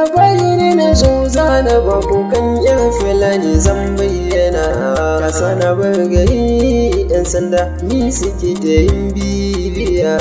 labari ne na zo zana ba kukan yan fulani zan bayyana. Kasa na bar gari yan sanda ni suke da yin bibiya.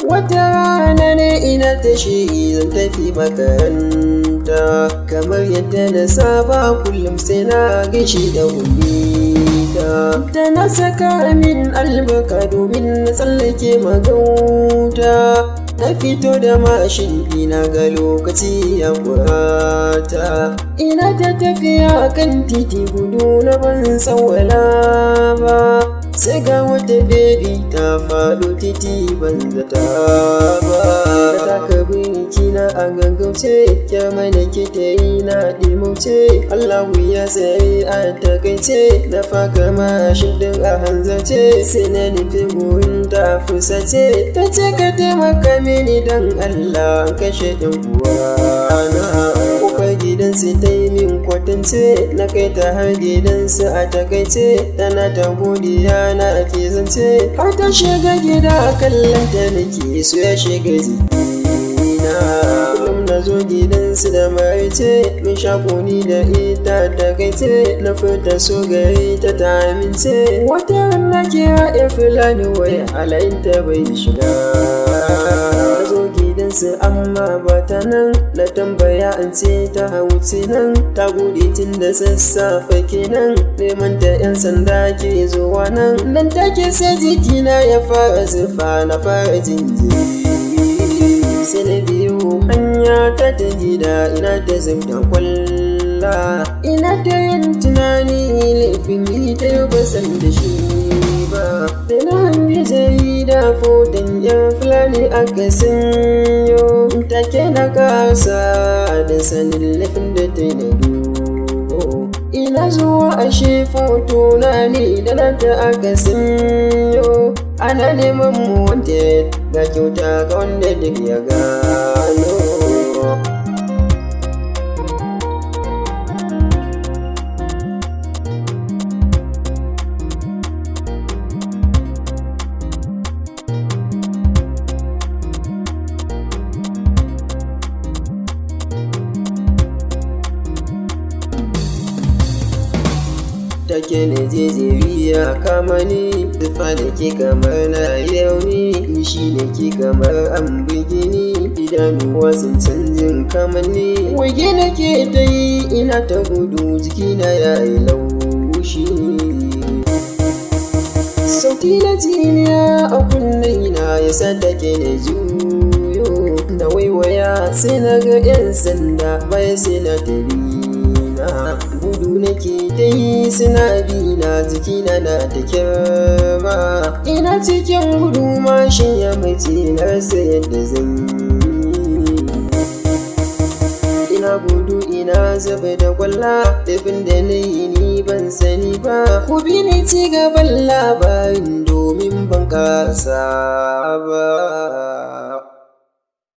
Wata rana ne ina tashi zan tafi makaranta, kamar yadda na saba kullum sai na gaishe da ummita. Da na saka min albarka domin na tsallake magauta, na fito da mashin ina ga lokaci ya kurata. Ina ta tafiya kan titi gudu na ban tsawala ba, sai ga wata baby ta faɗo titi ban zata ba. Da taka birki na a gaggauce, kyama da ke ta yi na ɗimauce. Allahu ya tsaye a takaice, na faka mashin ɗin a hanzarce. Sai na nufi gurin ta fusace, ta ce ka taimaka mini don Allah kashe ɗan uwana. Kofar gidansu ta yi min kwatance, na kai ta har gidansu a takaice. Tana ta godiya na ke zance, har ta shiga gida kallon ta nake so ya shiga jikina. Kullum na zo gidansu da marice, min shakuni da ita takaice. Na furta so gari ta ta amince, wata rana kira ya fulani wai halayinta bai shiga. Na zo gidansu amma ba ta nan, na tambaya an ce ta wuce nan. Ta gudu tun da sassafe kenan, neman ta 'yan sanda ke zuwa nan. Nan take sai jikina ya fara zufa, na fara jinjiri. Sai na biyu hanya ta gida, ina ta zubta kwalla. Ina ta yin tunani laifin yi ta yi basan da shi ba. Da na hangi jarida foton yan fulani aka sanyo, take na kasa da sanin laifin da ta yi na dubo. Ina zuwa ashe foto na ne da na ta aka sanyo. Ana neman mu wanda ga kyauta ga wanda duk ya gano. Take ne jejeriya kama ni, tufa da ke kamar na yauni. Nishi ne ke kamar an bugi ni, idanuwa sun canjin kamanni. Wage na ke ta yi ina ta gudu, jikina ya yi laushi. Sauti na jiniya a kunnena ya sa take na juyo. Na waiwaya sai na ga 'yan sanda, baya sai na tabi. Gudu nake ta yi suna bina, jikina na ta kyarma. Ina cikin gudu mashin ya mace, na rasa yadda zan yi. Ina gudu ina zuba da kwalla, laifin da na yi ni ban sani ba. Ku bi ni ci gaban labarin domin ban kasa ba.